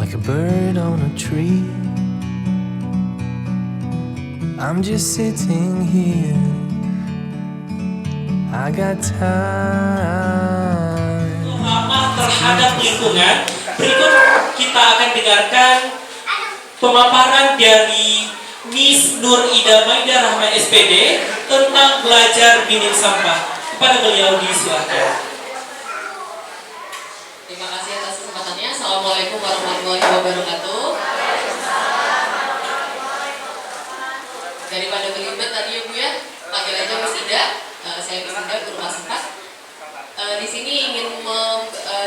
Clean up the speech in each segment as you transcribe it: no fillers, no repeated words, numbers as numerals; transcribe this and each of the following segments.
like a bird on a tree. I'm just sitting here, I got time. Ramah terhadap lingkungan. Berikut kita akan dengarkan pemaparan dari Miss Nur Ida Maida Rahma SPD tentang belajar minim sampah. Kepada beliau disilakan. Terima kasih atas kesempatannya. Assalamualaikum warahmatullahi wabarakatuh. Daripada belibet tadi ya Bu ya, panggil aja Miss Ida. Saya Miss Ida, guru kelas 4. Di sini ingin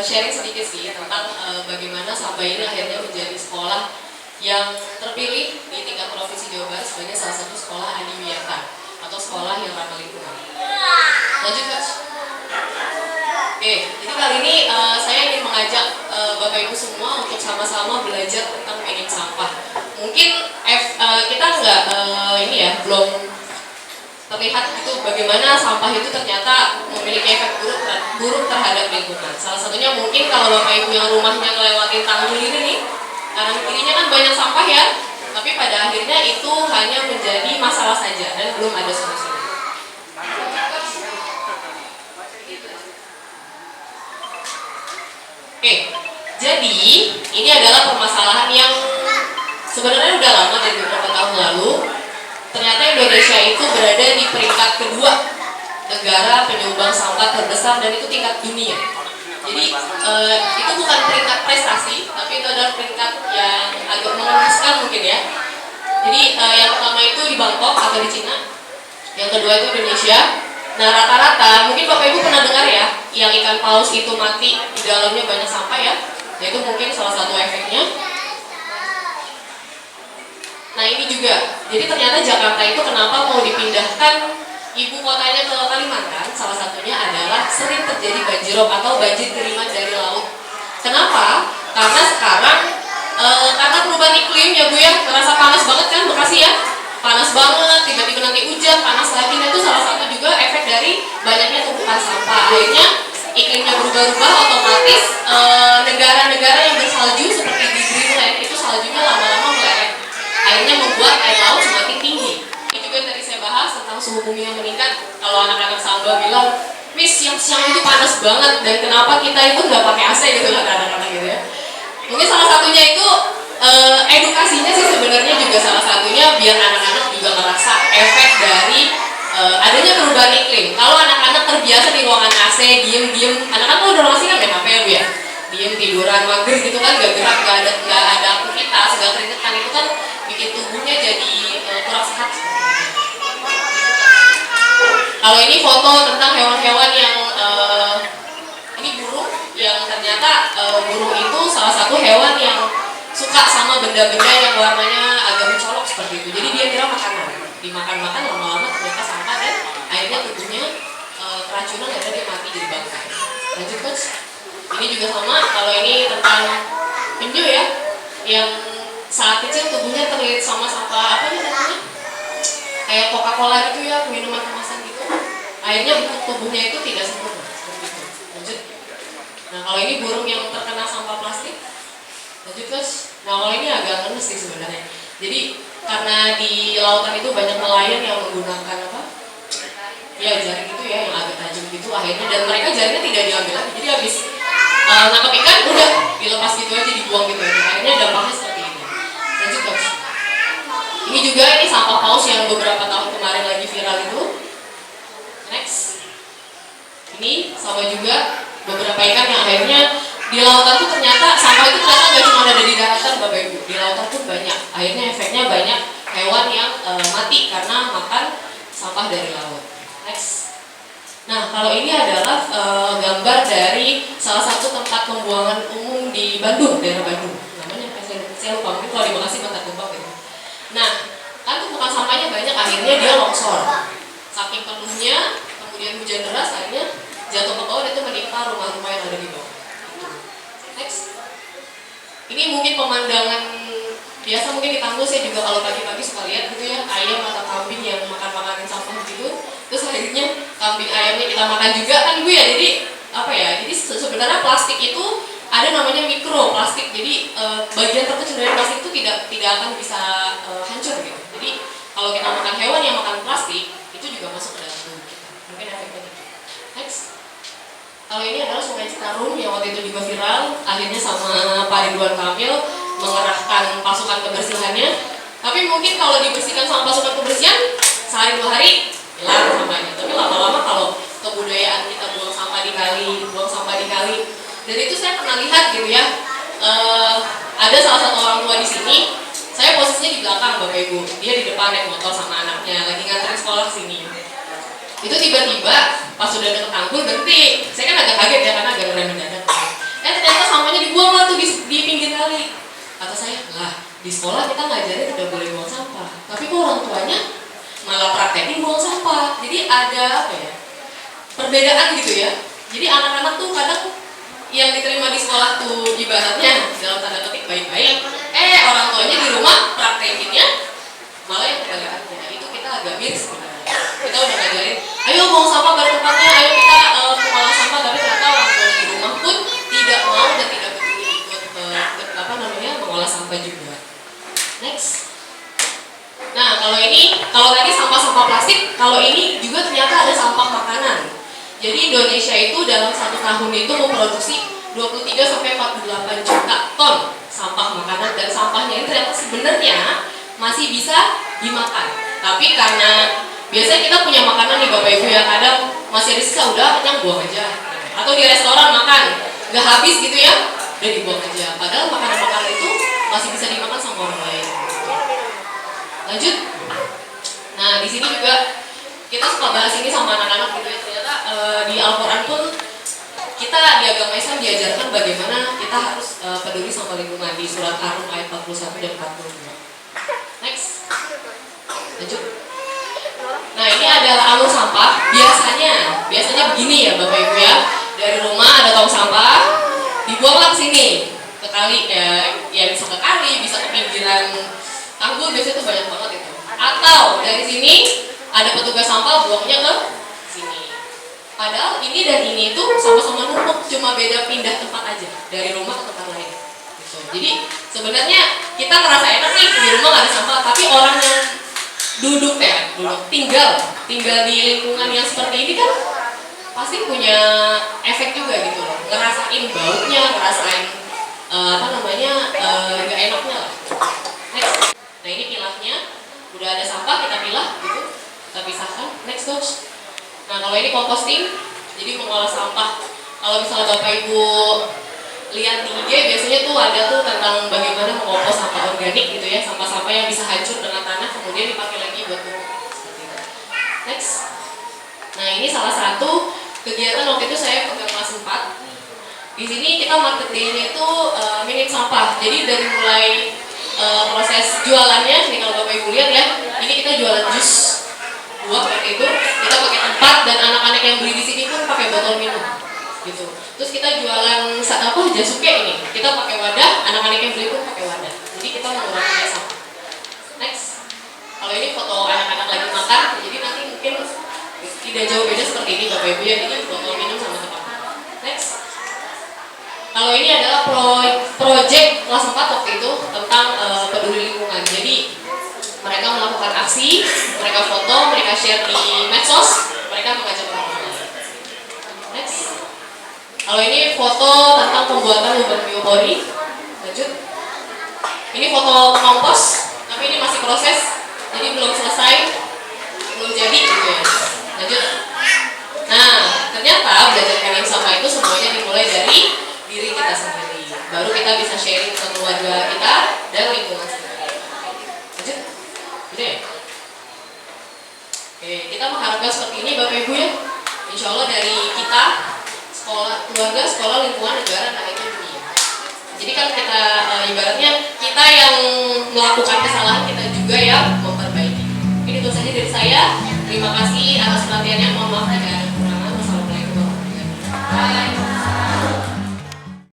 sharing sedikit sih tentang bagaimana Sabai ini akhirnya menjadi sekolah yang terpilih di tingkat provinsi Jawa Barat sebagai salah satu sekolah adiwiyata atau sekolah yang ramah lingkungan. Lanjut Coach. Oke, jadi kali ini saya ingin mengajak Bapak Ibu semua untuk sama-sama belajar tentang minim sampah. Mungkin kita belum terlihat itu bagaimana sampah itu ternyata memiliki efek buruk terhadap lingkungan. Salah satunya mungkin kalau Bapak Ibu yang rumahnya ngelewatin tanggul ini nih, kanan kirinya kan banyak sampah ya, tapi pada akhirnya itu hanya menjadi masalah saja dan belum ada solusinya. Oke, jadi ini adalah permasalahan yang sebenarnya udah lama dari beberapa tahun lalu. Ternyata Indonesia itu berada di peringkat kedua negara penyumbang sampah terbesar dan itu tingkat dunia. Jadi itu bukan peringkat prestasi, tapi itu adalah peringkat yang agak mengemaskan mungkin ya. Jadi yang pertama itu di Bangkok atau di Cina, yang kedua itu Indonesia. Nah rata-rata mungkin Bapak Ibu pernah dengar ya, yang ikan paus itu mati di dalamnya banyak sampah ya. Nah itu mungkin salah satu efeknya. Nah ini juga, jadi ternyata Jakarta itu kenapa mau dipindahkan ibu kotanya ke Kalimantan, salah satunya adalah sering terjadi banjirop atau banjir kiriman dari laut. Kenapa? Karena sekarang karena perubahan iklim ya Bu ya, terasa panas banget kan Bekasi ya, panas banget, tiba-tiba nanti hujan, panas lagi. Nah itu salah satu juga efek dari banyaknya tumpukan sampah. Akhirnya iklimnya berubah-ubah, otomatis negara-negara yang bersalju seperti di Greenland itu saljunya lama-lama meleleh. Akhirnya membuat air laut semakin tinggi. Ini juga yang tadi saya bahas tentang suhu bumi yang meningkat. Kalau anak-anak Samba bilang, Miss siang-siang itu panas banget dan kenapa kita itu nggak pakai AC gitu kan anak-anak gitu ya. Mungkin salah satunya itu edukasinya sih sebenarnya juga salah satunya biar anak-anak juga merasa efek dari adanya perubahan iklim. Kalau anak-anak terbiasa di ruangan AC, diem-diem, anak-anak tuh udah masih kan main HP ya Bu ya, diem tiduran mager gitu kan, gak gerak, gak ada aktivitas, gak keringetan, itu kan bikin tubuhnya jadi kurang sehat. Kalau ini foto tentang hewan-hewan yang ini burung yang ternyata burung itu salah satu hewan yang suka sama benda-benda yang warnanya agak mencolok seperti itu. Jadi dia kira makanan, dimakan-makan lama-lama ternyata sampah dan akhirnya tubuhnya keracunan, akhirnya dia mati jadi bangkai. Lanjut Coach. Ini juga sama, kalau ini tentang penyu ya, yang saat kecil tubuhnya terlihat sama sampah apa nih namanya? Kayak Coca-Cola gitu ya, minuman kemasan gitu. Akhirnya bentuk tubuhnya itu tidak sempurna seperti itu. Lanjut. Nah kalau ini burung yang terkena sampah plastik. Lanjut Coach. Nah kalau ini agak ngenes sih sebenarnya. Jadi karena di lautan itu banyak nelayan yang menggunakan apa? Ya jaring itu ya yang agak tajam gitu akhirnya, dan mereka jaringnya tidak diambil lagi. Jadi habis nangkep ikan udah dilepas gitu aja, dibuang gitu aja. Akhirnya dampaknya seperti ini. Lanjut Coach. Ini juga ini sampah paus yang beberapa tahun kemarin lagi viral itu. Next. Ini sama juga beberapa ikan yang akhirnya di lautan tuh ternyata sampah itu ternyata nggak cuma ada di daratan Bapak Ibu, di lautan pun banyak. Akhirnya efeknya banyak hewan yang mati karena makan sampah dari laut. Next. Nah kalau ini adalah gambar dari salah satu tempat pembuangan umum di Bandung, daerah Bandung. Namanya saya lupa, mungkin kalau di Bekasi Bantar Gebang gitu. Nah kan tumpukan sampahnya banyak, akhirnya dia longsor. Saking penuhnya, kemudian hujan deras, akhirnya jatuh ke bawah dan itu menimpa rumah-rumah yang ada di bawah. Next. Ini mungkin pemandangan biasa mungkin di Tanggul, saya juga kalau pagi-pagi suka lihat gitu ya, ayam atau kambing yang makan-makanin sampah gitu. Terus akhirnya kambing ayamnya kita makan juga kan Bu ya. Jadi apa ya? Jadi sebenarnya plastik itu ada namanya mikroplastik. Jadi bagian terkecil dari plastik itu tidak akan bisa hancur gitu. Jadi kalau kita makan hewan yang makan plastik itu juga masuk ke dalam tubuh kita. Mungkin efeknya gitu. Next. Kalau ini adalah Sungai Citarum yang waktu itu juga viral, akhirnya sama Pak Ridwan Kamil mengerahkan pasukan kebersihannya. Tapi mungkin kalau dibersihkan sama pasukan kebersihan sehari 2 hari hilang sampahnya. Tapi lama-lama kalau kebudayaan kita buang sampah di kali, dan itu saya pernah lihat gitu ya. Ada salah satu orang tua di sini, saya posisinya di belakang Bapak Ibu, dia di depan naik motor sama anaknya lagi nganterin sekolah ke sini. Itu tiba-tiba pas sudah deket tanggul berhenti. Saya kan agak kaget ya karena agak ngerem mendadak. Ternyata sampahnya dibuang lah tuh di pinggir kali. Kata saya, lah di sekolah kita ngajarin tidak boleh buang sampah, tapi kok orang tuanya malah praktekin buang sampah. Jadi ada apa ya, perbedaan gitu ya. Jadi anak-anak tuh kadang yang diterima di sekolah tuh ibaratnya dalam tanda petik baik-baik, orang tuanya di rumah praktekinnya malah yang kebalikannya. Itu kita agak miris sebenarnya. Kita udah ngajarin, ayo buang sampah pada tempatnya, ayo kita mengolah sampah, tapi ternyata orang tua di rumah pun tidak mau dan tidak peduli ikut mengolah sampah juga. Next. Nah kalau tadi sampah-sampah plastik, kalau ini juga ternyata ada sampah makanan. Jadi Indonesia itu dalam 1 tahun itu memproduksi 23-48 juta ton sampah makanan, dan sampahnya ini ternyata sebenarnya masih bisa dimakan. Tapi karena biasanya kita punya makanan nih Bapak Ibu ya, kadang masih ada sisa, udah kenyang buang aja. Atau di restoran makan, nggak habis gitu ya, udah dibuang aja. Padahal makanan-makanan itu masih bisa dimakan sama orang lain. Lanjut. Nah di sini juga kita suka bahas ini sama anak-anak gitu ya. Ternyata di Al-Quran pun kita di agama Islam diajarkan bagaimana kita harus peduli sama lingkungan di surat Ar-Rum ayat 41 dan 42. Next. Lanjut. Nah ini adalah alur sampah. Biasanya begini ya Bapak Ibu ya. Dari rumah ada tong sampah, dibuanglah ke sini, ke kali ya bisa ke kali, bisa ke pinggiran tanggul, biasanya itu banyak banget itu. Atau dari sini ada petugas sampah buangnya ke sini. Padahal ini dan ini itu sama-sama numpuk, cuma beda pindah tempat aja dari rumah ke tempat lain. Gitu. Jadi sebenarnya kita ngerasa enak nih di rumah nggak ada sampah, tapi orang yang tinggal di lingkungan yang seperti ini kan pasti punya efek juga gitu loh, ngerasain baunya, ngerasain nggak enaknya lah. Next. Nah ini pilahnya, udah ada sampah kita pilah gitu, kita pisahkan. Next coach. Nah kalau ini composting, jadi mengolah sampah. Kalau misalnya Bapak Ibu lihat di IG biasanya tuh ada tuh tentang bagaimana mengompos sampah organik gitu ya, sampah-sampah yang bisa hancur dengan tanah kemudian dipakai lagi buat pupuk seperti itu. Next. Nah ini salah satu kegiatan waktu itu saya pegang kelas 4. Di sini kita marketingnya itu minit sampah. Jadi dari mulai proses jualannya, nih kalau Bapak Ibu lihat ya, ini kita jualan jus buah kayak itu, kita pakai tempat dan anak-anak yang beli di sini pun pakai botol minum, gitu. Terus kita jualan jasuke ini, kita pakai wadah, anak-anak yang beli pun pakai wadah. Jadi kita mengurangi sampah. Next. Kalau ini foto anak-anak lagi makan, jadi nanti mungkin tidak jauh beda seperti ini Bapak Ibu ya, ini botol minum sama tempat. Next. Kalau ini adalah project kelas 4 waktu itu tentang peduli lingkungan. Jadi mereka melakukan aksi, mereka foto, mereka share di medsos, mereka mengajak orang lain. Next. Kalau ini foto tentang pembuatan lubang biopori. Lanjut. Ini foto kompos, tapi ini masih proses, jadi belum selesai, belum jadi gitu ya. Lanjut. Nah, ternyata belajar handling sampah itu semuanya dimulai dari diri kita sendiri. Baru kita bisa sharing ke keluarga kita dan lingkungan sendiri. Lanjut. Udah ya? Oke, kita mengharapkan seperti ini Bapak Ibu ya. Insya Allah dari kita, sekolah, keluarga, sekolah, lingkungan, negara, nah itu dunia. Jadi kan kita ibaratnya kita yang melakukan kesalahan, kita juga yang memperbaiki. Ini itu saja dari saya. Terima kasih atas perhatiannya. Mohon maaf jika ada kekurangan. Wassalamualaikum warahmatullahi wabarakatuh. Bye.